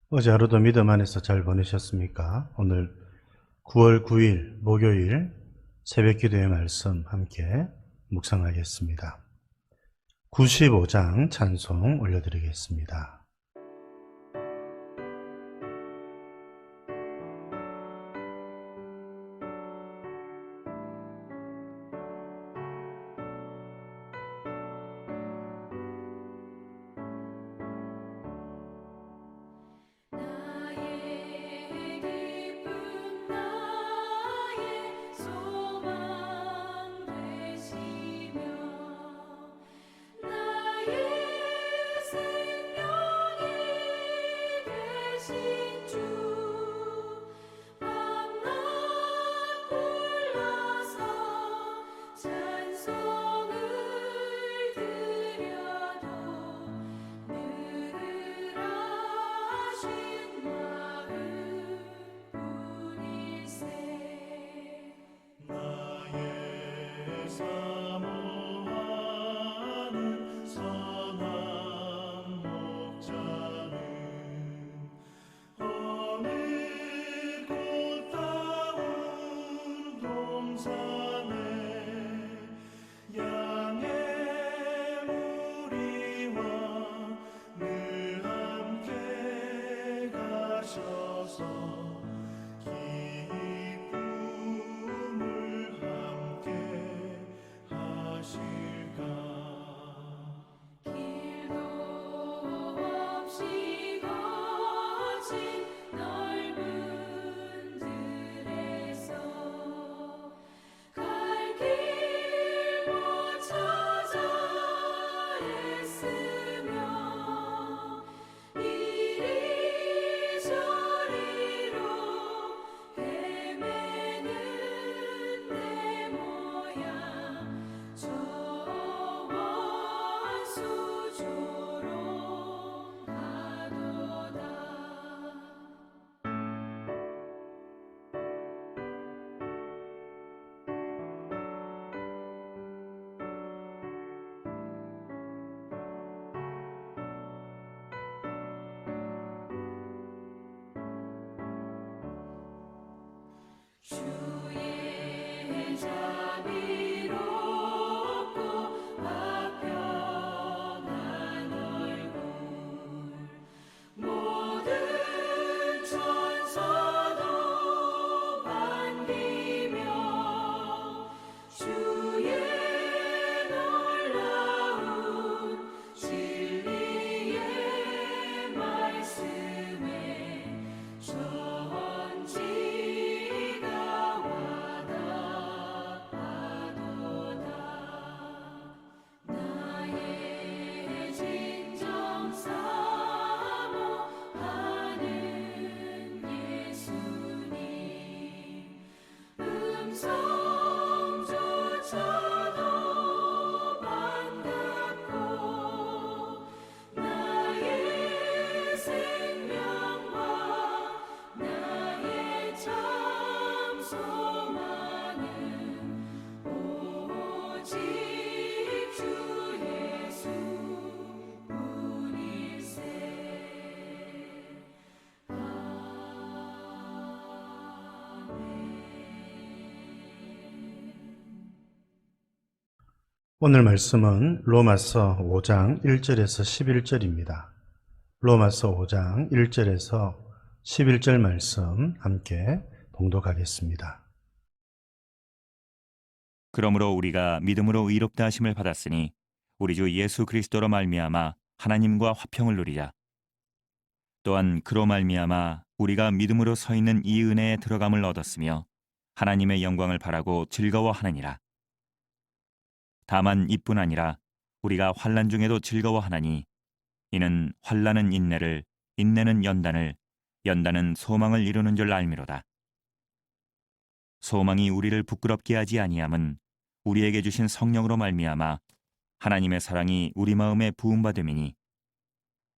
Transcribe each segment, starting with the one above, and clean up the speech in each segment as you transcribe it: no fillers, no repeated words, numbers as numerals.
어제 하루도 믿음 안에서 잘 보내셨습니까? 오늘 9월 9일 목요일 새벽 기도의 말씀 함께 묵상하겠습니다. 95장 찬송 올려드리겠습니다. 나의 기쁨 나의 소망 되시며 나의 생명이 되신 주 밤낮 불러서 찬송을 드려도 늘 하신 마음뿐일세. 나의 사모하는 선한 목자는 어느 꽃다운 동산에 양의 무리와 늘 함께 가셔서 기쁨을 함께 하실까. 길도 없이 거친 넓은 들에서 갈 길 못 찾아 애쓰며 이리저리로 헤매는 내 모양 저 원수조롱 하도다. 주의 자비롭고 화평한 얼굴 모든 천사도 반기며 주의 놀라운 진리의 말씀에 천지가 와닿아도다. 나의 진정 사모하는 예수님 음성조차도 반갑고 나의 생명과 나의 참 소망은 오직 주 예수뿐일세. 오늘 말씀은 로마서 5장 1절에서 11절입니다. 로마서 5장 1절에서 11절 말씀 함께 봉독하겠습니다. 그러므로 우리가 믿음으로 의롭다 하심을 받았으니 우리 주 예수 그리스도로 말미암아 하나님과 화평을 누리자. 또한 그로 말미암아 우리가 믿음으로 서 있는 이 은혜에 들어감을 얻었으며 하나님의 영광을 바라고 즐거워하느니라. 다만 이뿐 아니라 우리가 환난 중에도 즐거워하나니 이는 환난은 인내를, 인내는 연단을, 연단은 소망을 이루는 줄 알미로다. 소망이 우리를 부끄럽게 하지 아니함은 우리에게 주신 성령으로 말미암아 하나님의 사랑이 우리 마음에 부음받음이니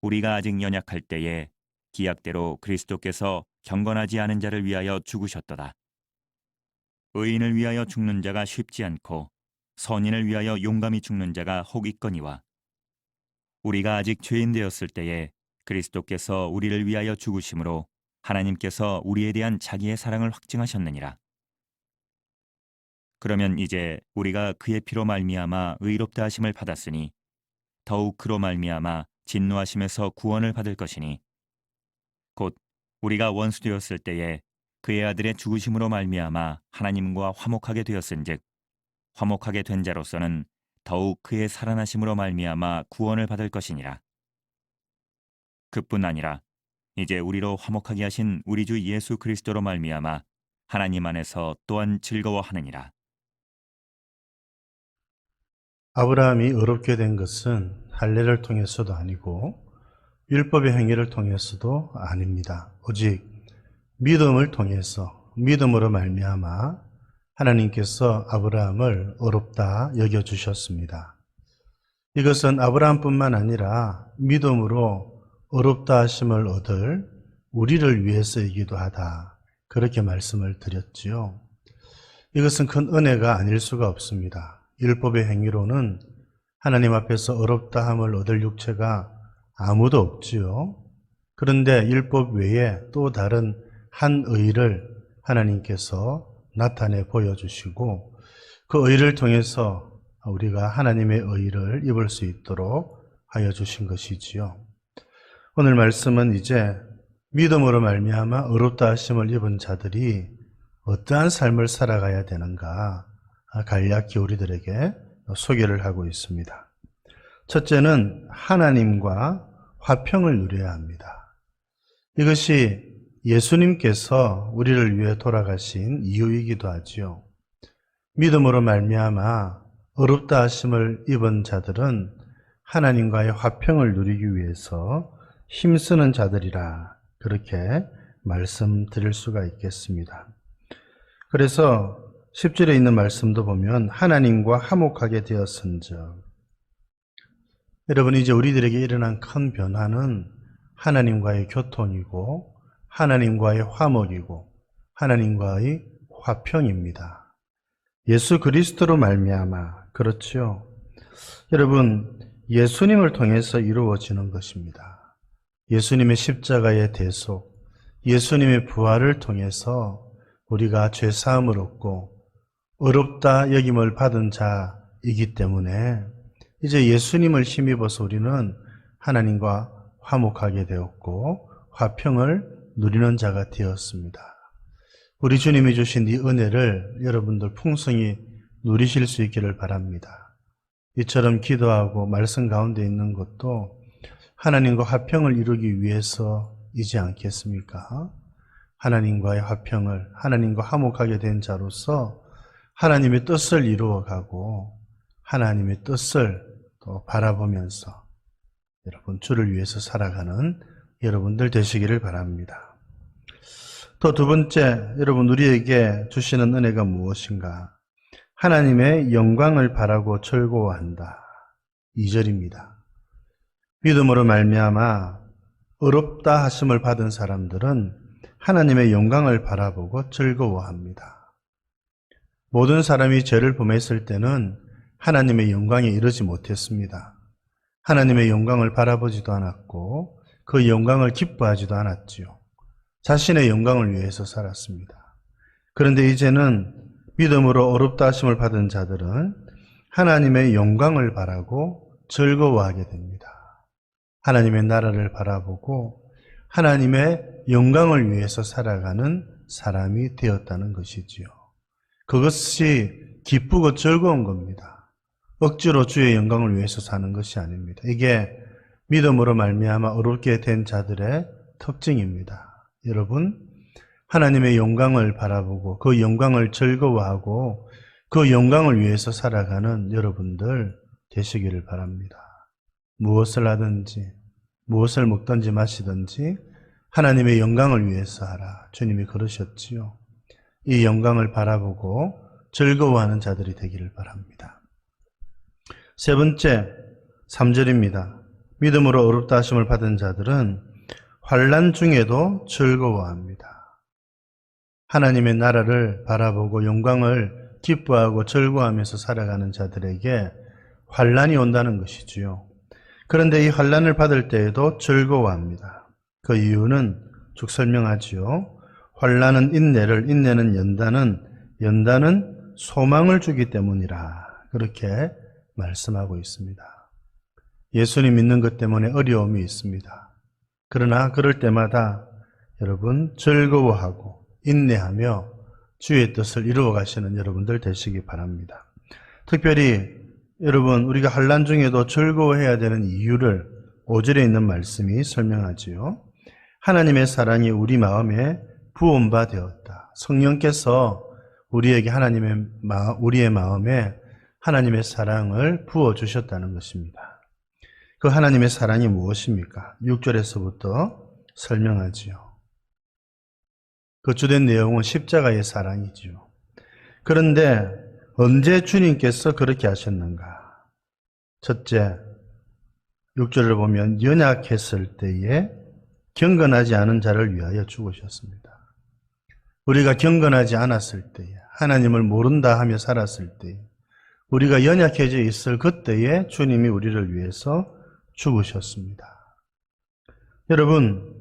우리가 아직 연약할 때에 기약대로 그리스도께서 경건하지 않은 자를 위하여 죽으셨도다. 의인을 위하여 죽는 자가 쉽지 않고 선인을 위하여 용감히 죽는 자가 혹 있거니와 우리가 아직 죄인 되었을 때에 그리스도께서 우리를 위하여 죽으심으로 하나님께서 우리에 대한 자기의 사랑을 확증하셨느니라. 그러면 이제 우리가 그의 피로 말미암아 의롭다 하심을 받았으니 더욱 그로 말미암아 진노하심에서 구원을 받을 것이니 곧 우리가 원수되었을 때에 그의 아들의 죽으심으로 말미암아 하나님과 화목하게 되었은즉 화목하게 된 자로서는 더욱 그의 살아나심으로 말미암아 구원을 받을 것이니라. 그뿐 아니라 이제 우리로 화목하게 하신 우리 주 예수 그리스도로 말미암아 하나님 안에서 또한 즐거워하느니라. 아브라함이 의롭게 된 것은 할례를 통해서도 아니고 율법의 행위를 통해서도 아닙니다. 오직 믿음을 통해서 믿음으로 말미암아 하나님께서 아브라함을 의롭다 여겨주셨습니다. 이것은 아브라함뿐만 아니라 믿음으로 의롭다 하심을 얻을 우리를 위해서이기도 하다. 그렇게 말씀을 드렸지요. 이것은 큰 은혜가 아닐 수가 없습니다. 율법의 행위로는 하나님 앞에서 의롭다함을 얻을 육체가 아무도 없지요. 그런데 율법 외에 또 다른 한 의를 하나님께서 나타내 보여주시고 그 의를 통해서 우리가 하나님의 의를 입을 수 있도록 하여 주신 것이지요. 오늘 말씀은 이제 믿음으로 말미암아 의롭다 하심을 입은 자들이 어떠한 삶을 살아가야 되는가 간략히 우리들에게 소개를 하고 있습니다. 첫째는 하나님과 화평을 누려야 합니다. 이것이 예수님께서 우리를 위해 돌아가신 이유이기도 하지요. 믿음으로 말미암아 의롭다 하심을 입은 자들은 하나님과의 화평을 누리기 위해서 힘쓰는 자들이라 그렇게 말씀드릴 수가 있겠습니다. 그래서 10절에 있는 말씀도 보면 하나님과 화목하게 되었은즉, 여러분 이제 우리들에게 일어난 큰 변화는 하나님과의 교통이고 하나님과의 화목이고 하나님과의 화평입니다. 예수 그리스도로 말미암아, 그렇죠? 여러분 예수님을 통해서 이루어지는 것입니다. 예수님의 십자가의 대속, 예수님의 부활을 통해서 우리가 죄사함을 얻고 의롭다 여김을 받은 자이기 때문에 이제 예수님을 힘입어서 우리는 하나님과 화목하게 되었고 화평을 누리는 자가 되었습니다. 우리 주님이 주신 이 은혜를 여러분들 풍성히 누리실 수 있기를 바랍니다. 이처럼 기도하고 말씀 가운데 있는 것도 하나님과 화평을 이루기 위해서이지 않겠습니까? 하나님과의 화평을, 하나님과 화목하게 된 자로서 하나님의 뜻을 이루어가고 하나님의 뜻을 또 바라보면서 여러분 주를 위해서 살아가는 여러분들 되시기를 바랍니다. 또 두 번째, 여러분 우리에게 주시는 은혜가 무엇인가? 하나님의 영광을 바라고 즐거워한다. 2절입니다. 믿음으로 말미암아 의롭다 하심을 받은 사람들은 하나님의 영광을 바라보고 즐거워합니다. 모든 사람이 죄를 범했을 때는 하나님의 영광에 이르지 못했습니다. 하나님의 영광을 바라보지도 않았고 그 영광을 기뻐하지도 않았지요. 자신의 영광을 위해서 살았습니다. 그런데 이제는 믿음으로 의롭다 하심을 받은 자들은 하나님의 영광을 바라고 즐거워하게 됩니다. 하나님의 나라를 바라보고 하나님의 영광을 위해서 살아가는 사람이 되었다는 것이지요. 그것이 기쁘고 즐거운 겁니다. 억지로 주의 영광을 위해서 사는 것이 아닙니다. 이게 믿음으로 말미암아 의롭게 된 자들의 특징입니다. 여러분, 하나님의 영광을 바라보고 그 영광을 즐거워하고 그 영광을 위해서 살아가는 여러분들 되시기를 바랍니다. 무엇을 하든지 무엇을 먹든지 마시든지 하나님의 영광을 위해서 하라. 주님이 그러셨지요. 이 영광을 바라보고 즐거워하는 자들이 되기를 바랍니다. 세 번째, 3절입니다. 믿음으로 의롭다 하심을 받은 자들은 환난 중에도 즐거워합니다. 하나님의 나라를 바라보고 영광을 기뻐하고 즐거워하면서 살아가는 자들에게 환난이 온다는 것이지요. 그런데 이 환난을 받을 때에도 즐거워합니다. 그 이유는 쭉 설명하지요. 환난은 인내를, 인내는 연단은, 연단은 소망을 주기 때문이라. 그렇게 말씀하고 있습니다. 예수님 믿는 것 때문에 어려움이 있습니다. 그러나 그럴 때마다 여러분 즐거워하고 인내하며 주의 뜻을 이루어 가시는 여러분들 되시기 바랍니다. 특별히 여러분 우리가 환난 중에도 즐거워해야 되는 이유를 5절에 있는 말씀이 설명하지요. 하나님의 사랑이 우리 마음에 부음바 되었다. 성령께서 우리에게 우리의 마음에 하나님의 사랑을 부어주셨다는 것입니다. 그 하나님의 사랑이 무엇입니까? 6절에서부터 설명하지요. 그 주된 내용은 십자가의 사랑이지요. 그런데 언제 주님께서 그렇게 하셨는가? 첫째, 6절을 보면 연약했을 때에 경건하지 않은 자를 위하여 죽으셨습니다. 우리가 경건하지 않았을 때에, 하나님을 모른다 하며 살았을 때에, 우리가 연약해져 있을 그때에 주님이 우리를 위해서 죽으셨습니다. 여러분,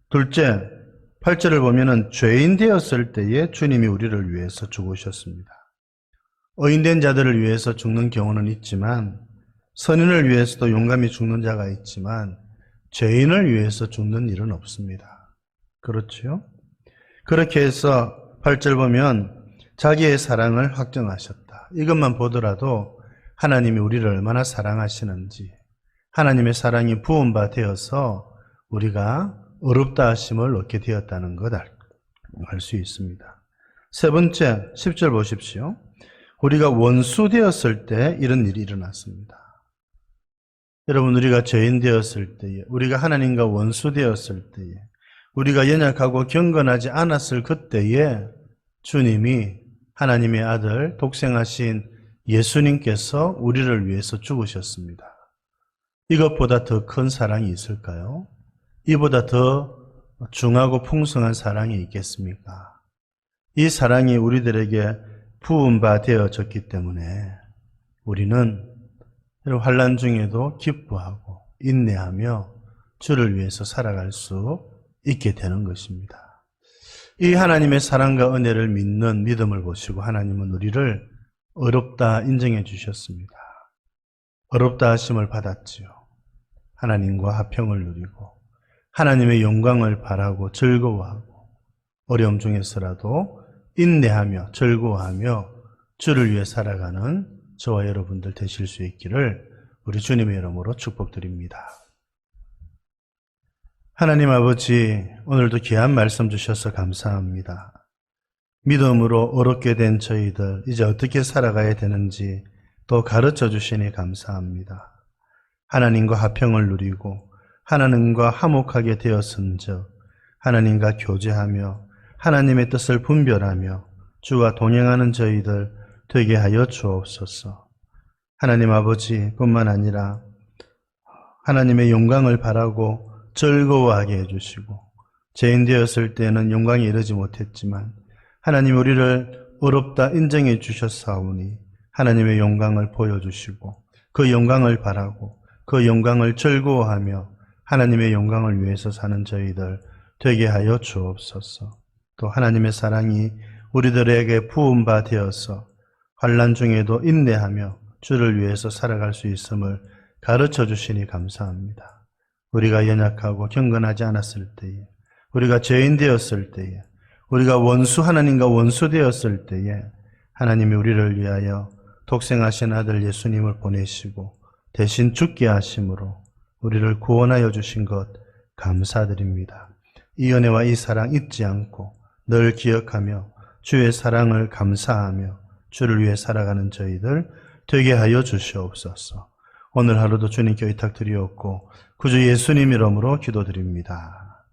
둘째, 8절을 보면은 죄인 되었을 때에 주님이 우리를 위해서 죽으셨습니다. 의인된 자들을 위해서 죽는 경우는 있지만, 선인을 위해서도 용감히 죽는 자가 있지만, 죄인을 위해서 죽는 일은 없습니다. 그렇죠? 그렇게 해서 8절 보면 자기의 사랑을 확정하셨다. 이것만 보더라도 하나님이 우리를 얼마나 사랑하시는지, 하나님의 사랑이 부은 바 되어서 우리가 어렵다 하심을 얻게 되었다는 것 알 수 있습니다. 세 번째, 10절 보십시오. 우리가 원수 되었을 때 이런 일이 일어났습니다. 여러분, 우리가 죄인 되었을 때에, 우리가 하나님과 원수 되었을 때에, 우리가 연약하고 경건하지 않았을 그때에 주님이 하나님의 아들 독생하신 예수님께서 우리를 위해서 죽으셨습니다. 이것보다 더 큰 사랑이 있을까요? 이보다 더 중하고 풍성한 사랑이 있겠습니까? 이 사랑이 우리들에게 부은 바 되어졌기 때문에 우리는 환난 중에도 기뻐하고 인내하며 주를 위해서 살아갈 수 있게 되는 것입니다. 이 하나님의 사랑과 은혜를 믿는 믿음을 보시고 하나님은 우리를 어렵다 인정해 주셨습니다. 어렵다 하심을 받았지요. 하나님과 화평을 누리고 하나님의 영광을 바라고 즐거워하고 어려움 중에서라도 인내하며 즐거워하며 주를 위해 살아가는 저와 여러분들 되실 수 있기를 우리 주님의 이름으로 축복드립니다. 하나님 아버지, 오늘도 귀한 말씀 주셔서 감사합니다. 믿음으로 어렵게 된 저희들 이제 어떻게 살아가야 되는지 또 가르쳐 주시니 감사합니다. 하나님과 화평을 누리고 하나님과 화목하게 되었은즉 하나님과 교제하며 하나님의 뜻을 분별하며 주와 동행하는 저희들 되게 하여 주옵소서. 하나님 아버지 뿐만 아니라 하나님의 영광을 바라고 즐거워하게 해주시고 죄인 되었을 때는 영광에 이르지 못했지만 하나님 우리를 어렵다 인정해 주셨사오니 하나님의 영광을 보여주시고 그 영광을 바라고 그 영광을 즐거워하며 하나님의 영광을 위해서 사는 저희들 되게 하여 주옵소서. 또 하나님의 사랑이 우리들에게 부은 바 되어서 환난 중에도 인내하며 주를 위해서 살아갈 수 있음을 가르쳐 주시니 감사합니다. 우리가 연약하고 경건하지 않았을 때에, 우리가 죄인 되었을 때에, 우리가 하나님과 원수 되었을 때에 하나님이 우리를 위하여 독생하신 아들 예수님을 보내시고 대신 죽게 하심으로 우리를 구원하여 주신 것 감사드립니다. 이 은혜와 이 사랑 잊지 않고 늘 기억하며 주의 사랑을 감사하며 주를 위해 살아가는 저희들 되게 하여 주시옵소서. 오늘 하루도 주님께 의탁드리옵고 구주 예수님 이름으로 기도드립니다.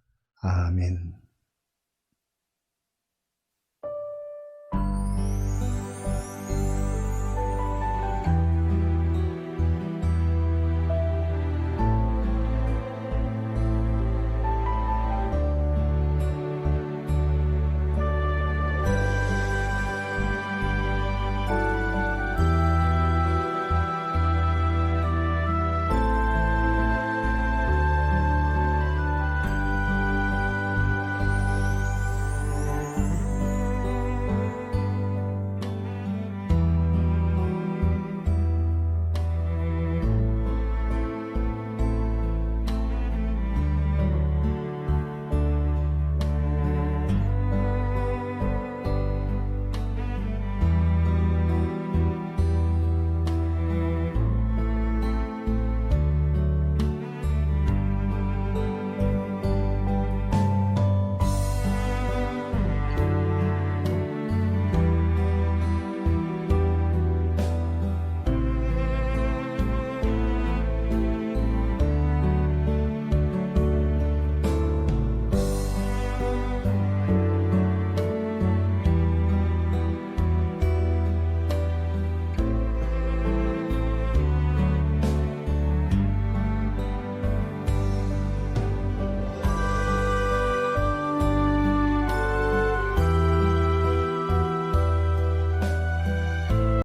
아멘.